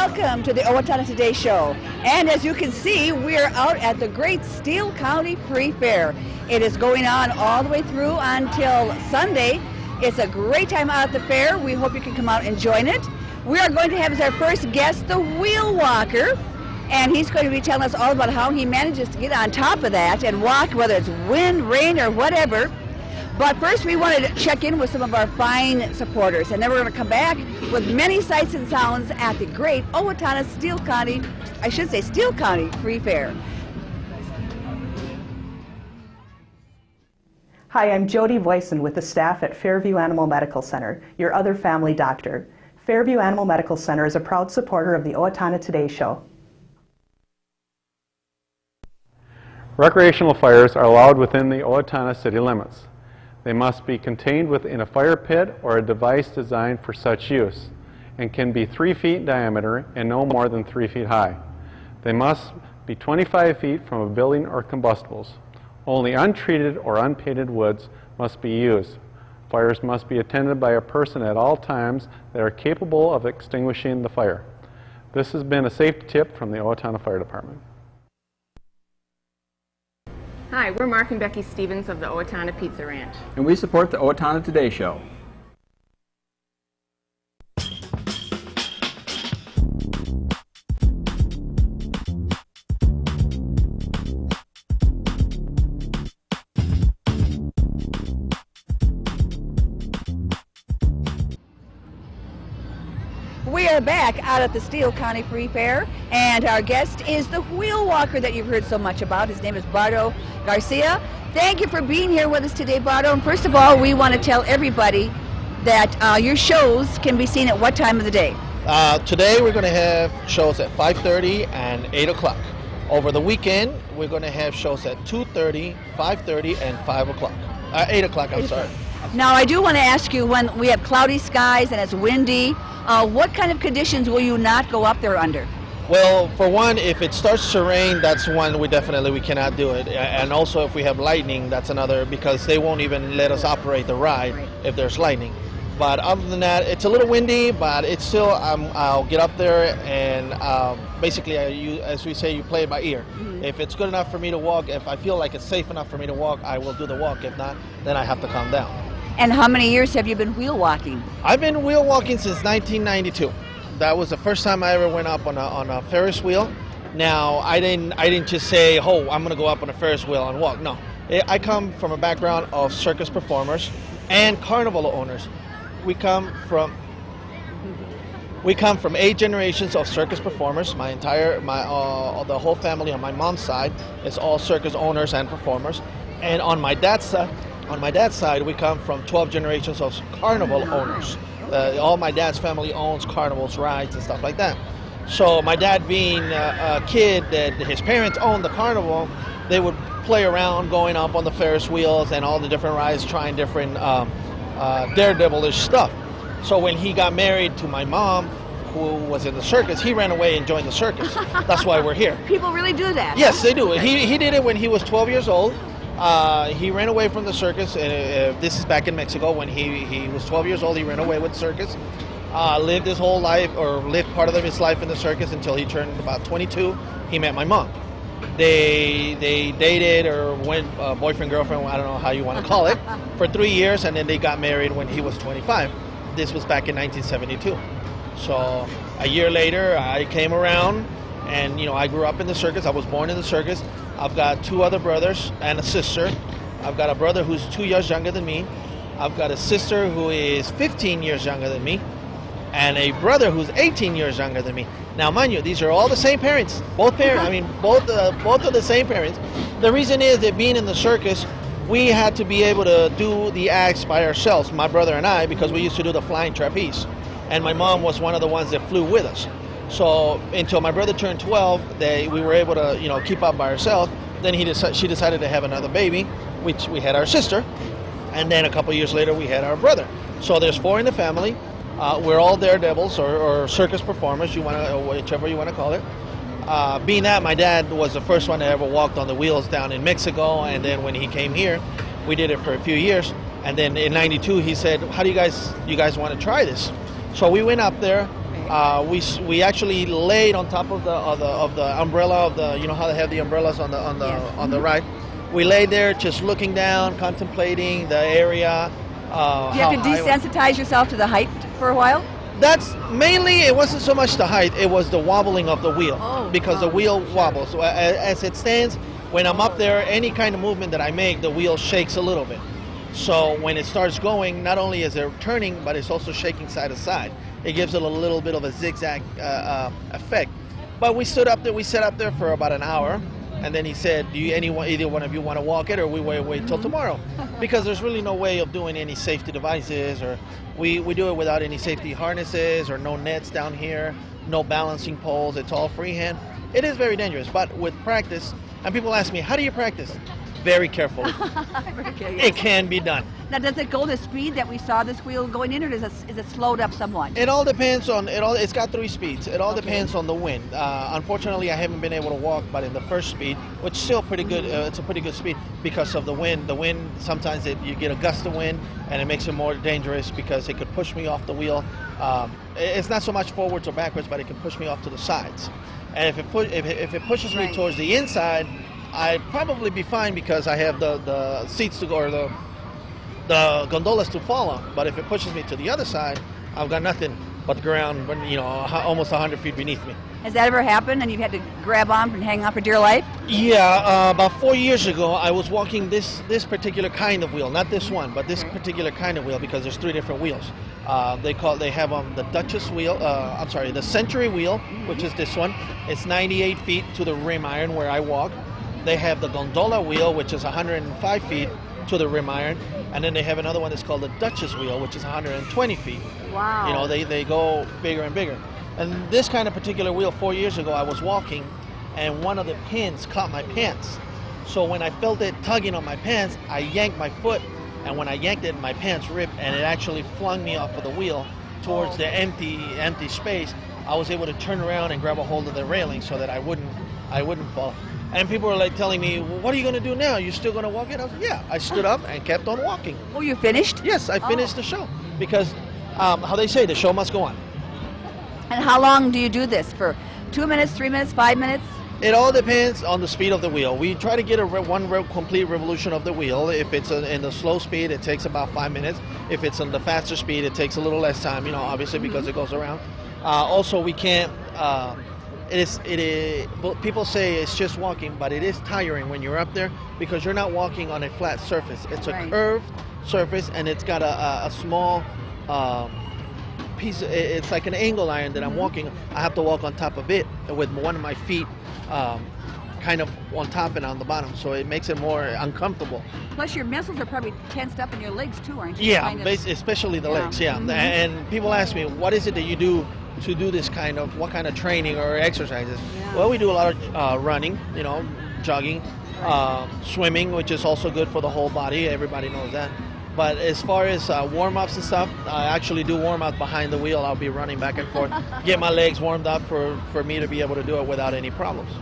welcome to the Owatonna Today show. And as you can see, we're out at the great Steele County Free Fair. It is going on all the way through until Sunday. It's a great time out at the fair. We hope you can come out and join it. We are going to have as our first guest the wheel walker, and he's going to be telling us all about how he manages to get on top of that and walk, whether it's wind, rain, or whatever. But first we wanted to check in with some of our fine supporters, and then we're going to come back with many sights and sounds at the great Owatonna Steele County, I should say Steele County Free Fair. Hi, I'm Jody Voisin with the staff at Fairview Animal Medical Center, your other family doctor. Fairview Animal Medical Center is a proud supporter of the Owatonna Today show. Recreational fires are allowed within the Owatonna city limits. They must be contained within a fire pit or a device designed for such use, and can be 3 feet in diameter and no more than 3 feet high. They must be 25 feet from a building or combustibles. Only untreated or unpainted woods must be used. Fires must be attended by a person at all times that are capable of extinguishing the fire. This has been a safety tip from the Owatonna Fire Department. Hi, we're Mark and Becky Stevens of the Owatonna Pizza Ranch. And we support the Owatonna Today show. We are back out at the Steele County Free Fair, and our guest is the wheel walker that you've heard so much about. His name is Bardo Garcia. Thank you for being here with us today, Bardo. And first of all, we want to tell everybody that your shows can be seen at what time of the day? Today we're going to have shows at 5:30 and 8 o'clock. Over the weekend, we're going to have shows at 2:30, 5:30, and 5 o'clock. 8 o'clock, I'm sorry. Now, I do want to ask you, when we have cloudy skies and it's windy, what kind of conditions will you not go up there under? Well, for one, if it starts to rain, that's one we cannot do it. And also if we have lightning, that's another, because they won't even let us operate the ride if there's lightning. But other than that, it's a little windy, but it's still, I'll get up there and basically, as we say, you play it by ear. Mm-hmm. If it's good enough for me to walk, if I feel like it's safe enough for me to walk, I will do the walk. If not, then I have to calm down. And how many years have you been wheel walking? I've been wheel walking since 1992. That was the first time I ever went up on a Ferris wheel. Now, I didn't just say, oh, I'm going to go up on a Ferris wheel and walk. No, I come from a background of circus performers and carnival owners. We come from 8 generations of circus performers. The whole family on my mom's side is all circus owners and performers. And on my dad's side, we come from 12 generations of carnival owners. All my dad's family owns carnivals, rides, and stuff like that. So my dad, being a kid that his parents owned the carnival, they would play around going up on the Ferris wheels and all the different rides, trying different daredevilish stuff. So when he got married to my mom, who was in the circus, he ran away and joined the circus. That's why we're here. People really do that? Yes, they do. He did it when he was 12 years old. He ran away from the circus. This is back in Mexico. When he was 12 years old, he ran away with the circus. Lived his whole life, or lived part of his life in the circus until he turned about 22. He met my mom. They dated, or went boyfriend, girlfriend, I don't know how you want to call it, for 3 years, and then they got married when he was 25. This was back in 1972. So a year later, I came around, and I grew up in the circus. I was born in the circus. I've got 2 other brothers and a sister. I've got a brother who's 2 years younger than me. I've got a sister who is 15 years younger than me, and a brother who's 18 years younger than me. Now, mind you, these are all the same parents. Both of the same parents. The reason is that being in the circus, we had to be able to do the acts by ourselves, my brother and I, because we used to do the flying trapeze. And my mom was one of the ones that flew with us. So until my brother turned 12, we were able to, keep up by ourselves. Then she decided to have another baby, which we had our sister. And then a couple years later, we had our brother. So there's 4 in the family. We're all daredevils or circus performers, whichever you want to call it. Being that my dad was the first one that ever walked on the wheels down in Mexico, and then when he came here, we did it for a few years. And then in '92, he said, "How do you guys want to try this?" So we went up there, We actually laid on top of the umbrella of the, you know how they have the umbrellas on the right. We laid there just looking down, contemplating the area. Do you have to desensitize yourself to the height for a while? That's mainly, it wasn't so much the height, it was the wobbling of the wheel, because the wheel wobbles. So as it stands, when I'm up there, any kind of movement that I make, the wheel shakes a little bit. So when it starts going, not only is it turning, but it's also shaking side to side. It gives it a little bit of a zigzag effect. But we sat up there for about an hour, and then he said, do you, either one of you want to walk it, or we wait till tomorrow? Because there's really no way of doing any safety devices, or we do it without any safety harnesses, or no nets down here, no balancing poles. It's all freehand. It is very dangerous, but with practice, and people ask me, how do you practice? Very carefully. It can be done. Now, does it go the speed that we saw this wheel going in, or is it slowed up somewhat? It all depends on it's got 3 speeds. It all depends on the wind. Unfortunately, I haven't been able to walk, but in the first speed, which is still pretty good. It's a pretty good speed because of the wind. The wind, sometimes you get a gust of wind, and it makes it more dangerous because it could push me off the wheel. It's not so much forwards or backwards, but it can push me off to the sides. And if it pushes me towards the inside, I'd probably be fine because I have the seats to go, or the gondolas to fall on. But if it pushes me to the other side, I've got nothing but the ground, almost 100 feet beneath me. Has that ever happened and you've had to grab on and hang on for dear life? Yeah, about 4 years ago, I was walking this particular kind of wheel, not this one, but this particular kind of wheel, because there's 3 different wheels. They have the Duchess wheel, the Century wheel, which is this one. It's 98 feet to the rim iron where I walk. They have the gondola wheel, which is 105 feet to the rim iron, and then they have another one that's called the Duchess wheel, which is 120 feet. Wow. You know, they go bigger and bigger. And this kind of particular wheel, 4 years ago, I was walking, and one of the pins caught my pants. So when I felt it tugging on my pants, I yanked my foot, and when I yanked it, my pants ripped, and it actually flung me off of the wheel towards the empty space. I was able to turn around and grab a hold of the railing so that I wouldn't fall. And people were like telling me, well, what are you going to do now? You still going to walk it? I was like, yeah. I stood up and kept on walking. Oh, you finished? Yes, I finished the show. Because how they say, the show must go on. And how long do you do this? For 2 minutes, 3 minutes, 5 minutes? It all depends on the speed of the wheel. We try to get one complete revolution of the wheel. If it's in the slow speed, it takes about 5 minutes. If it's in the faster speed, it takes a little less time, obviously because it goes around. Also, we can't... people say it's just walking, but it is tiring when you're up there because you're not walking on a flat surface. It's a curved surface, and it's got a small piece. It's like an angle iron that I'm walking. I have to walk on top of it with one of my feet kind of on top and on the bottom, so it makes it more uncomfortable. Plus your muscles are probably tensed up in your legs too, aren't you? Yeah, especially the legs, yeah. And people ask me, what is it that you do to do this what kind of training or exercises? Yeah. Well, we do a lot of running, jogging, swimming, which is also good for the whole body. Everybody knows that. But as far as warm-ups and stuff, I actually do warm-up behind the wheel. I'll be running back and forth, get my legs warmed up for me to be able to do it without any problems.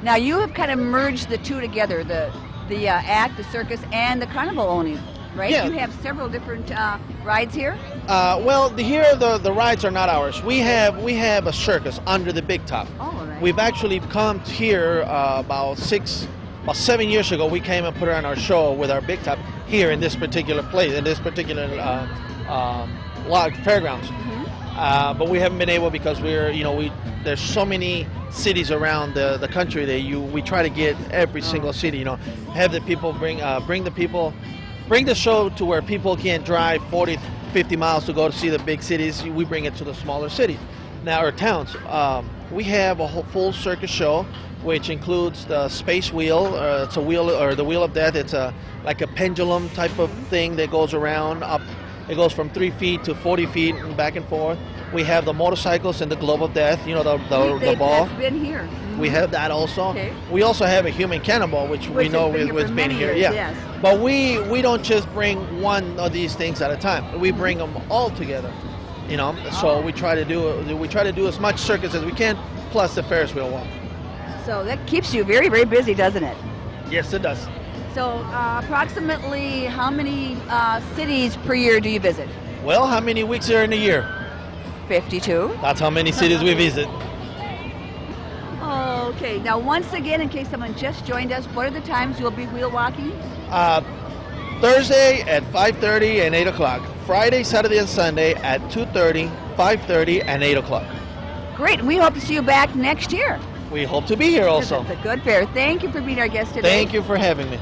Now you have kind of merged the two together, the act, the circus, and the carnival owning, right? Yeah. You have several different rides here? Well, here the rides are not ours. We have a circus under the big top. Oh, right. We've actually come here about 7 years ago. We came and put on our show with our big top here in this particular place, in this particular log fairgrounds. But we haven't been able because there's so many cities around the country that we try to get every single city. Have the people bring the show to where people can't drive 40, 50 miles to go to see the big cities. We bring it to the smaller cities now, or towns. We have a whole full circus show, which includes the space wheel. It's a wheel, or the wheel of death. It's like a pendulum type of thing that goes around up. It goes from 3 feet to 40 feet and back and forth. We have the motorcycles and the globe of death. The ball. That's been here. We have that also. Okay. We also have a human cannonball, which we know has been here. Years, yeah. Yes. But we don't just bring one of these things at a time. We bring them all together. So we try to do as much circus as we can, plus the Ferris wheel walk. So that keeps you very, very busy, doesn't it? Yes, it does. So approximately how many cities per year do you visit? Well, how many weeks are in a year? 52. That's how many cities we visit. Okay, now once again, in case someone just joined us, what are the times you'll be wheel walking? Thursday at 5:30 and 8 o'clock. Friday, Saturday, and Sunday at 2:30, 5:30, and 8 o'clock. Great, we hope to see you back next year. We hope to be here also. It's a good fair. Thank you for being our guest today. Thank you for having me.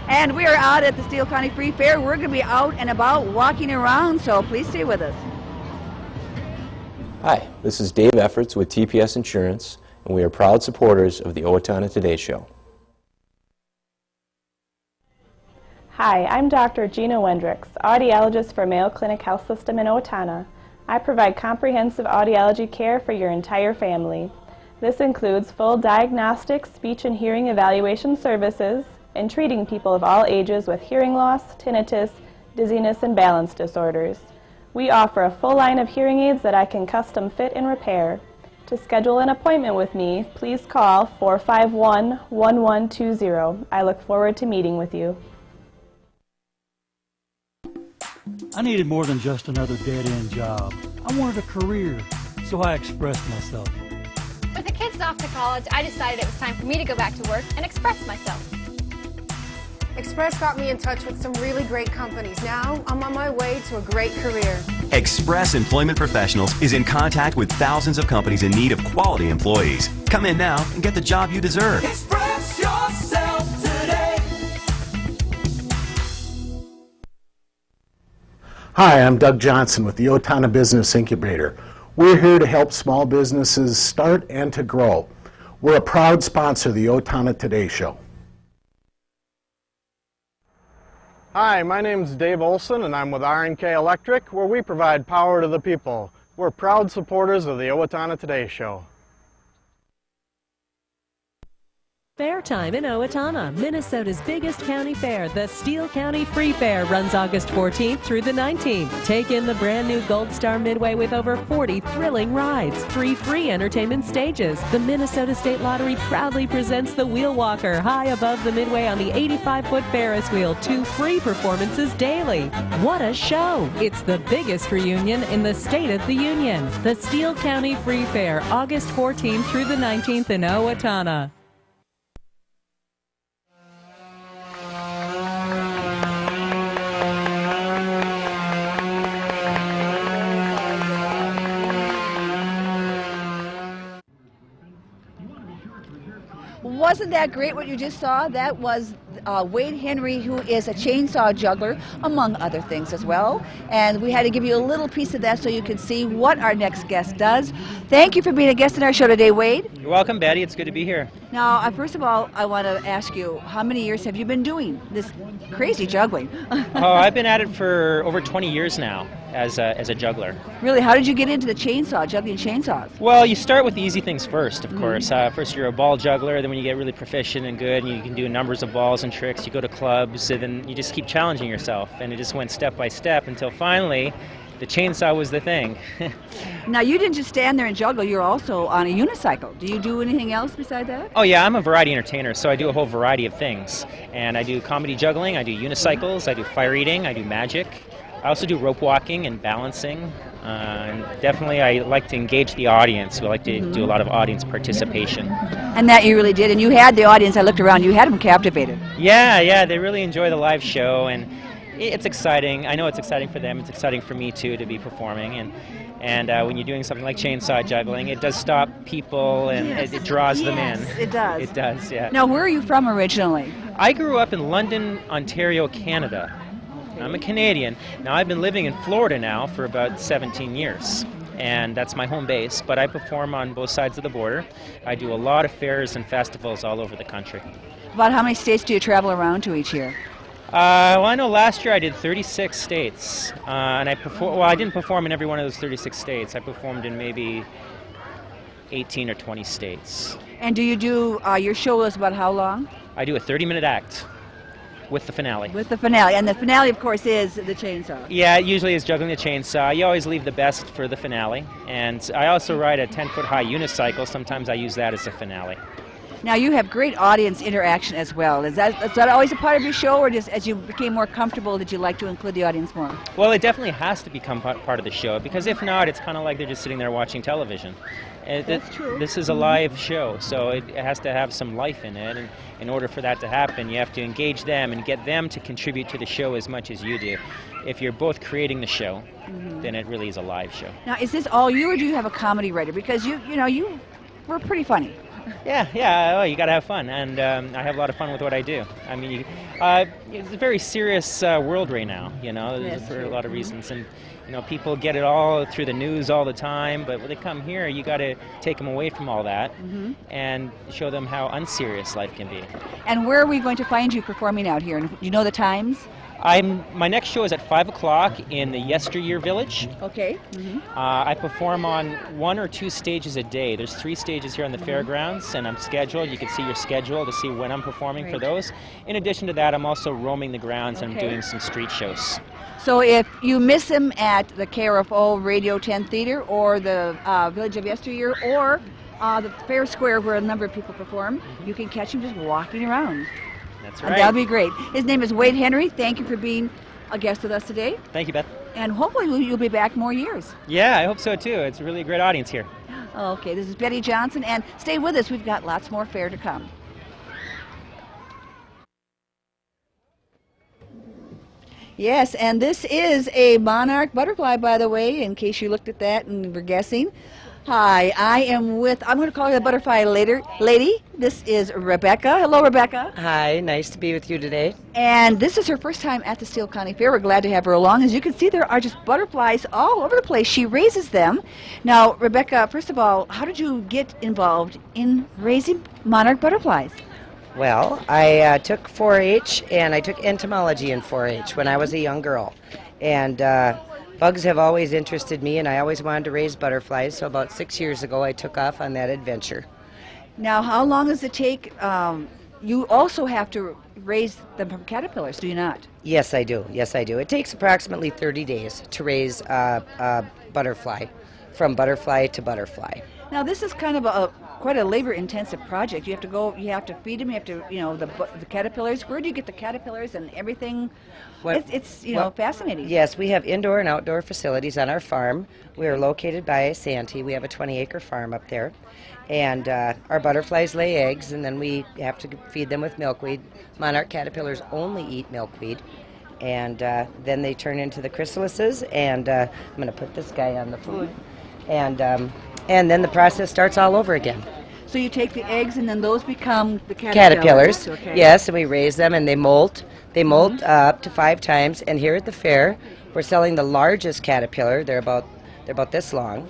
And we are out at the Steele County Free Fair. We're going to be out and about walking around, so please stay with us. Hi, this is Dave Efforts with TPS Insurance, and we are proud supporters of the Owatonna Today Show. Hi, I'm Dr. Gina Wendricks, audiologist for Mayo Clinic Health System in Owatonna. I provide comprehensive audiology care for your entire family. This includes full diagnostic, speech and hearing evaluation services, and treating people of all ages with hearing loss, tinnitus, dizziness, and balance disorders. We offer a full line of hearing aids that I can custom fit and repair. To schedule an appointment with me, please call 451-1120. I look forward to meeting with you. I needed more than just another dead-end job. I wanted a career, so I expressed myself. With the kids off to college, I decided it was time for me to go back to work and express myself. Express got me in touch with some really great companies. Now, I'm on my way to a great career. Express Employment Professionals is in contact with thousands of companies in need of quality employees. Come in now and get the job you deserve. Express yourself today. Hi, I'm Doug Johnson with the Owatonna Business Incubator. We're here to help small businesses start and to grow. We're a proud sponsor of the Owatonna Today Show. Hi, my name is Dave Olson and I'm with R&K Electric, where we provide power to the people. We're proud supporters of the Owatonna Today Show. Fair time in Owatonna, Minnesota's biggest county fair. The Steele County Free Fair runs August 14th through the 19th. Take in the brand new Gold Star Midway with over 40 thrilling rides, 3 free entertainment stages. The Minnesota State Lottery proudly presents the Wheel Walker high above the Midway on the 85-foot Ferris wheel, 2 free performances daily. What a show! It's the biggest reunion in the State of the Union. The Steele County Free Fair, August 14th through the 19th in Owatonna. Wasn't that great what you just saw? That was Wade Henry, who is a chainsaw juggler, among other things as well. And we had to give you a little piece of that so you can see what our next guest does. Thank you for being a guest in our show today, Wade. You're welcome, Betty. It's good to be here. Now, first of all, I want to ask you, how many years have you been doing this crazy juggling? Oh, I've been at it for over 20 years now as a juggler. Really? How did you get into the chainsaw, juggling chainsaws? Well, you start with the easy things first, of course. First you're a ball juggler, then when you get really proficient and good and you can do numbers of balls and tricks, you go to clubs, and then you just keep challenging yourself. And it just went step by step until finally the chainsaw was the thing. Now, you didn't just stand there and juggle, you're also on a unicycle. Do you do anything else beside that? Oh yeah, I'm a variety entertainer, so I do a whole variety of things. And I do comedy juggling, I do unicycles, I do fire eating, I do magic. I also do rope walking and balancing. And definitely I like to engage the audience, so I like to do a lot of audience participation. And that you really did, and you had the audience, I looked around, you had them captivated. Yeah, they really enjoy the live show, and it's exciting. I know it's exciting for them, it's exciting for me too to be performing. And when you're doing something like chainsaw juggling, it does stop people and it draws them in. It does. It does, yeah. Now, where are you from originally? I grew up in London, Ontario, Canada. I'm a Canadian. Now, I've been living in Florida now for about 17 years, and that's my home base, but I perform on both sides of the border. I do a lot of fairs and festivals all over the country. About how many states do you travel around to each year? Well, I know last year I did 36 states, and I didn't perform in every one of those 36 states. I performed in maybe 18 or 20 states. And do you do, your show is about how long? I do a 30-minute act. With the finale. With the finale. And the finale, of course, is the chainsaw. Yeah, it usually is juggling the chainsaw. You always leave the best for the finale. And I also ride a 10-foot high unicycle. Sometimes I use that as a finale. Now you have great audience interaction as well. Is that always a part of your show, or just as you became more comfortable did you like to include the audience more? Well, it definitely has to become part of the show, because if not, it's kind of like they're just sitting there watching television. That's true. This is a live show, so it has to have some life in it, and in order for that to happen, you have to engage them and get them to contribute to the show as much as you do. If you're both creating the show, then it really is a live show. Now, is this all you, or do you have a comedy writer? Because you were pretty funny. Yeah. Oh, you got to have fun, and I have a lot of fun with what I do. I mean, it's a very serious world right now, for a lot of reasons, and people get it all through the news all the time. But when they come here, you got to take them away from all that and show them how unserious life can be. And where are we going to find you performing out here? And do you know the times? My next show is at 5 o'clock in the Yesteryear Village. Okay. I perform on 1 or 2 stages a day. There's 3 stages here on the fairgrounds, and I'm scheduled. You can see your schedule to see when I'm performing for those. In addition to that, I'm also roaming the grounds and I'm doing some street shows. So if you miss him at the KRFO Radio 10 Theater or the Village of Yesteryear or the Fair Square where a number of people perform, you can catch him just walking around. That's right. That'll be great. His name is Wade Henry. Thank you for being a guest with us today. Thank you, Beth. And hopefully you'll be back more years. Yeah, I hope so too. It's a really great audience here. Okay, this is Betty Johnson, and stay with us. We've got lots more fair to come. Yes, and this is a monarch butterfly, by the way, in case you looked at that and were guessing. Hi, I'm going to call her the butterfly lady. This is Rebecca. Hello, Rebecca. Hi, nice to be with you today. And this is her first time at the Steele County Fair. We're glad to have her along. As you can see, there are just butterflies all over the place. She raises them. Now, Rebecca, first of all, how did you get involved in raising monarch butterflies? Well, I took 4-H and I took entomology in 4-H when I was a young girl. And bugs have always interested me, and I always wanted to raise butterflies, so about 6 years ago I took off on that adventure. Now, how long does it take? You also have to raise them from caterpillars, do you not? Yes, I do. Yes, I do. It takes approximately 30 days to raise a butterfly, from butterfly to butterfly. Now, this is kind of quite a labor-intensive project. You have to feed them, you have to, the caterpillars. Where do you get the caterpillars and everything? It's fascinating. Yes, we have indoor and outdoor facilities on our farm. We are located by Santee. We have a 20-acre farm up there. And our butterflies lay eggs, and then we have to feed them with milkweed. Monarch caterpillars only eat milkweed. And then they turn into the chrysalises, and I'm going to put this guy on the food. And then the process starts all over again. So you take the eggs, and then those become the caterpillars. Okay. Yes, and we raise them, and they molt. They molt up to 5 times. And here at the fair, we're selling the largest caterpillar. They're about this long,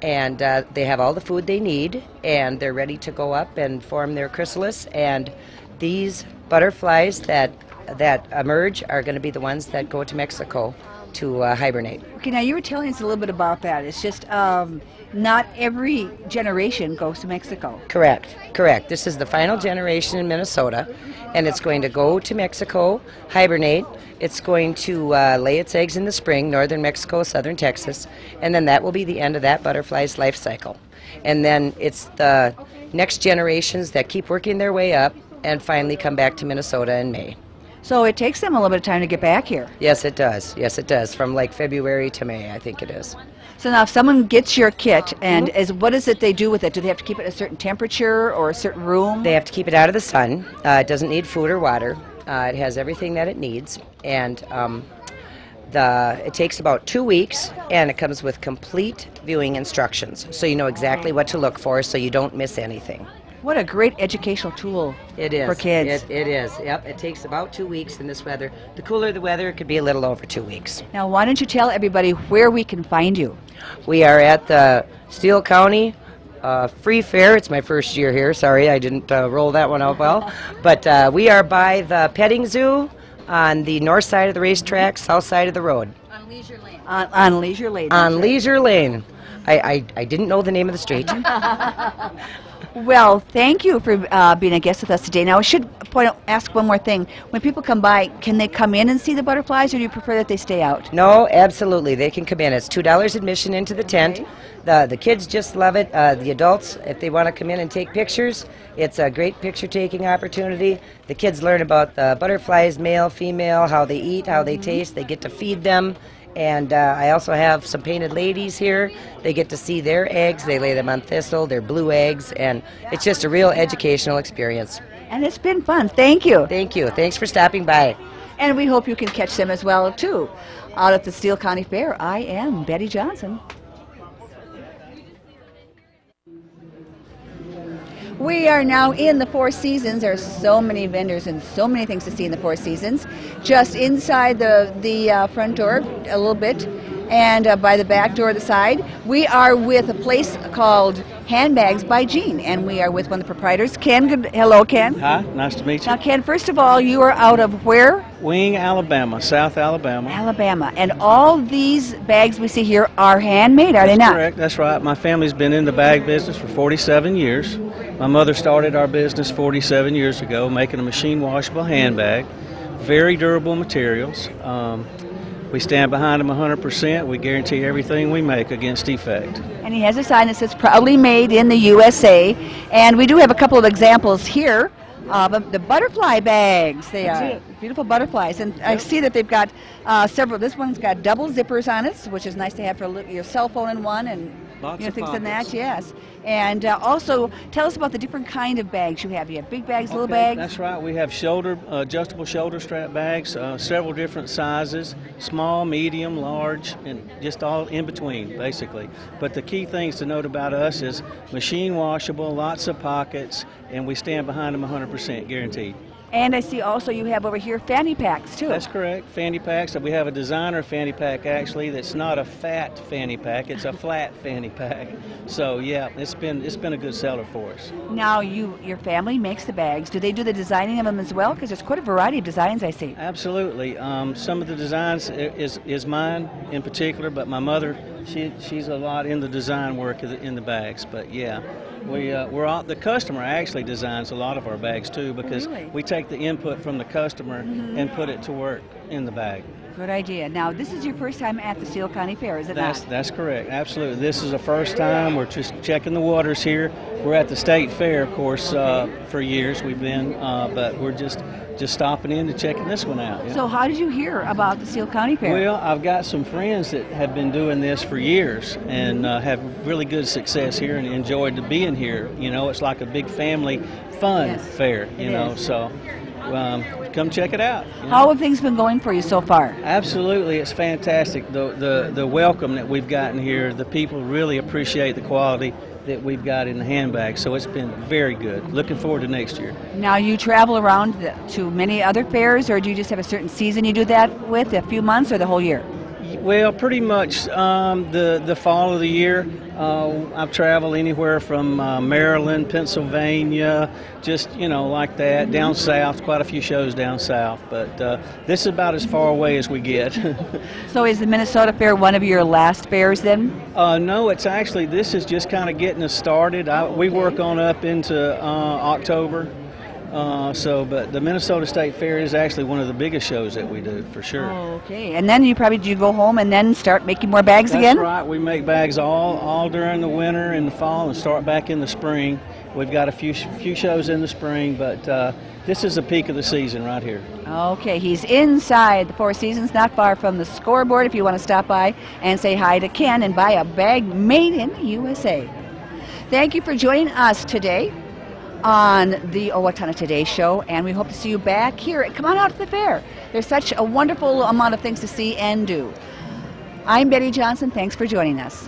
and they have all the food they need, and they're ready to go up and form their chrysalis. And these butterflies that emerge are going to be the ones that go to Mexico to hibernate. Okay, now you were telling us a little bit about that. It's just not every generation goes to Mexico. Correct. This is the final generation in Minnesota, and it's going to go to Mexico, hibernate. It's going to lay its eggs in the spring, northern Mexico, southern Texas, and then that will be the end of that butterfly's life cycle. And then it's the next generations that keep working their way up and finally come back to Minnesota in May. So it takes them a little bit of time to get back here. Yes, it does. Yes, it does. From like February to May, I think it is. So now if someone gets your kit, and what is it they do with it? Do they have to keep it at a certain temperature or a certain room? They have to keep it out of the sun. It doesn't need food or water. It has everything that it needs. And it takes about 2 weeks, and it comes with complete viewing instructions. So you know exactly what to look for so you don't miss anything. What a great educational tool it is for kids. It is, yep. It takes about 2 weeks in this weather. The cooler the weather, it could be a little over 2 weeks. Now, why don't you tell everybody where we can find you? We are at the Steele County Free Fair. It's my first year here. Sorry, I didn't roll that one out well. But we are by the petting zoo on the north side of the racetrack, south side of the road. On Leisure Lane. On Leisure Lane. On Leisure Lane. I didn't know the name of the street. Well, thank you for being a guest with us today. Now, I should ask one more thing. When people come by, can they come in and see the butterflies, or do you prefer that they stay out? No, absolutely. They can come in. It's $2 admission into the tent. The kids just love it. The adults, if they want to come in and take pictures, it's a great picture-taking opportunity. The kids learn about the butterflies, male, female, how they eat, how they taste. They get to feed them. And I also have some painted ladies here. They get to see their eggs. They lay them on thistle. They're blue eggs. And it's just a real educational experience. And it's been fun. Thank you. Thank you. Thanks for stopping by. And we hope you can catch them as well, too. Out at the Steele County Fair, I am Betty Johnson. We are now in the Four Seasons. There are so many vendors and so many things to see in the Four Seasons. Just inside the front door a little bit, and by the back door of the side, we are with a place called Handbags by Jean, and we are with one of the proprietors, Ken. Hello, Ken. Hi, nice to meet you. Now, Ken, first of all, you are out of where? Wing, Alabama, South Alabama. Alabama. And all these bags we see here are handmade, are they not? Correct, that's right. My family's been in the bag business for 47 years. My mother started our business 47 years ago, making a machine washable handbag. Very durable materials. We stand behind them 100%. We guarantee everything we make against defect. And he has a sign that says proudly made in the USA. And we do have a couple of examples here of the butterfly bags. They are beautiful butterflies. And I see that they've got several. This one's got double zippers on it, which is nice to have for your cell phone in one and things in that. Yes. And also, tell us about the different kind of bags you have. You have big bags, little bags. That's right. We have adjustable shoulder strap bags, several different sizes, small, medium, large, and just all in between, basically. But the key things to note about us is machine washable, lots of pockets, and we stand behind them 100% guaranteed. And I see also you have over here fanny packs too. That's correct, fanny packs. We have a designer fanny pack actually that's not a fat fanny pack, it's a flat fanny pack. So yeah, it's been a good seller for us. Now your family makes the bags. Do they do the designing of them as well? Because there's quite a variety of designs I see. Absolutely. Some of the designs is mine in particular, but my mother, she's a lot in the design work in the bags. But yeah. The customer actually designs a lot of our bags too, because we take the input from the customer and put it to work in the bag. Good idea. Now, this is your first time at the Steele County Fair, is it not? That's correct. Absolutely. This is the first time. We're just checking the waters here. We're at the State Fair, of course, for years we've been, but we're just stopping in and checking this one out. Yeah. So how did you hear about the Steele County Fair? Well, I've got some friends that have been doing this for years and have really good success here and enjoyed being here. You know, it's like a big family fun fair, you know, so come check it out. How have things been going for you so far? Absolutely, it's fantastic. The welcome that we've gotten here, the people really appreciate the quality that we've got in the handbags, so it's been very good. Looking forward to next year. Now, you travel around to many other fairs, or do you just have a certain season you do that with, a few months, or the whole year? Well, pretty much the fall of the year. I've traveled anywhere from Maryland, Pennsylvania, just, you know, like that, down south, quite a few shows down south, but this is about as far away as we get. So is the Minnesota Fair one of your last fairs then? No, it's actually, this is just kind of getting us started. We work on up into October. But the Minnesota State Fair is actually one of the biggest shows that we do, for sure. Okay, and then you go home and then start making more bags again? That's right. We make bags all during the winter and the fall and start back in the spring. We've got a few shows in the spring, but this is the peak of the season right here. Okay, he's inside the Four Seasons, not far from the scoreboard if you want to stop by and say hi to Ken and buy a bag made in the USA. Thank you for joining us today on the Owatonna Today Show, and we hope to see you back here. Come on out to the fair. There's such a wonderful amount of things to see and do. I'm Betty Johnson. Thanks for joining us.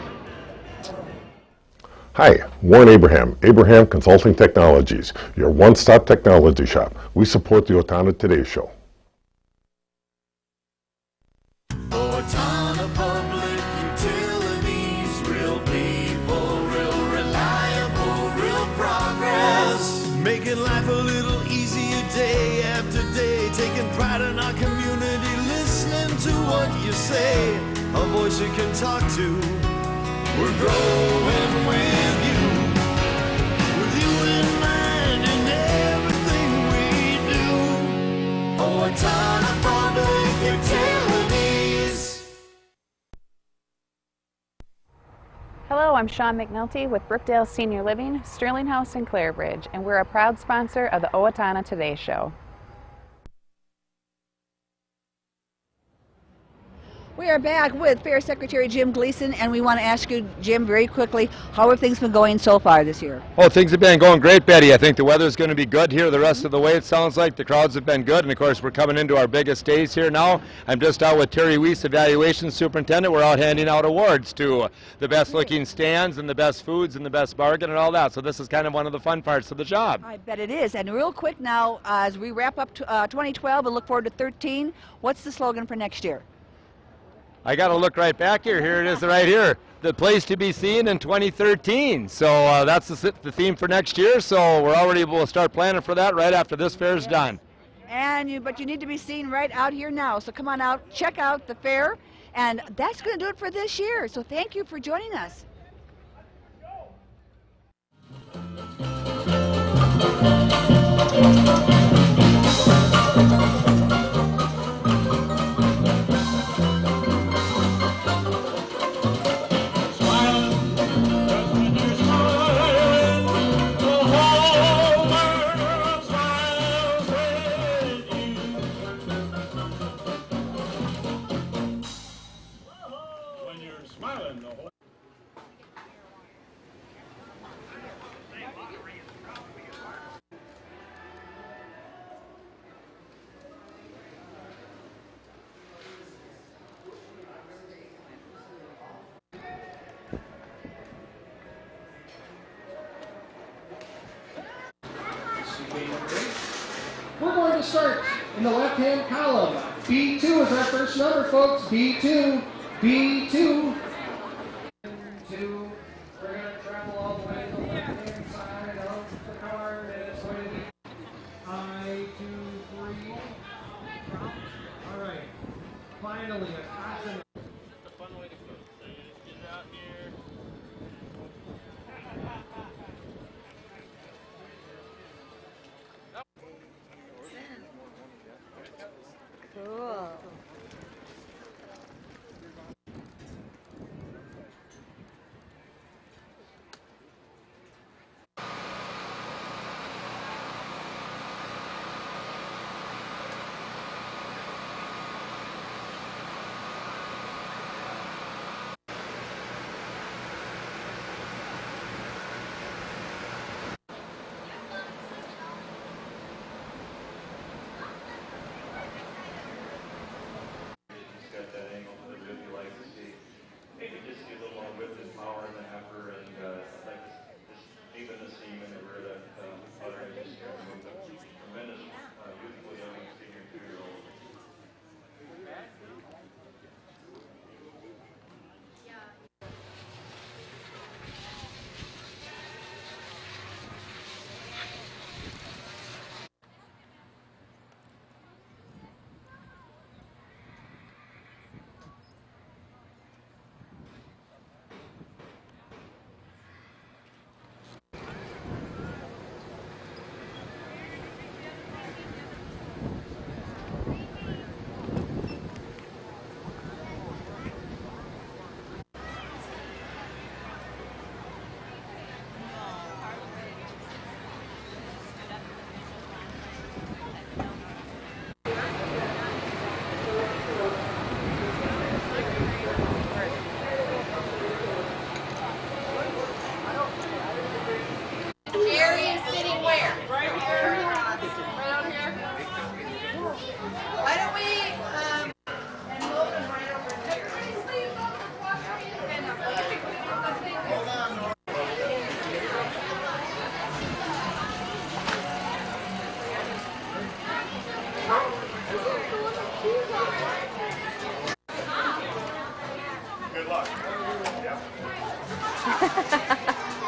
Hi, Warren Abraham, Abraham Consulting Technologies, your one-stop technology shop. We support the Owatonna Today Show. Owatonna Public Utilities, real people, real reliable, real progress. Making life a little easier day after day, taking pride in our community, listening to what you say, a voice you can talk to. We're growing with you in mind in everything we do. Owatonna Public Utilities. Hello Hello, I'm Sean McNulty with Brookdale Senior Living, Sterling House in Clarebridge, and we're a proud sponsor of the Owatonna Today Show. We are back with Fair Secretary Jim Gleason, and we want to ask you, Jim, very quickly, how have things been going so far this year? Oh, things have been going great, Betty. I think the weather's going to be good here the rest of the way, it sounds like. The crowds have been good, and of course we're coming into our biggest days here now. I'm just out with Terry Weiss, Evaluation Superintendent. We're out handing out awards to the best looking stands and the best foods and the best bargain and all that. So this is kind of one of the fun parts of the job. I bet it is. And real quick now, as we wrap up 2012 and look forward to 13, what's the slogan for next year? I got to look right back here. Here it is right here. The place to be seen in 2013. So that's the theme for next year. So we're already able to start planning for that right after this fair is done. But you need to be seen right out here now. So come on out, check out the fair. And that's going to do it for this year. So thank you for joining us. We're going to start in the left-hand column. B2 is our first number, folks. B2. B2. We're going to travel all the way to the left-hand side of the card, and it's going to be I-2-3. All right. Finally, a caution. It's a fun way to cook. So you just get it out here. Cool.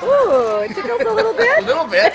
Ooh, it tickles a little bit? A little bit.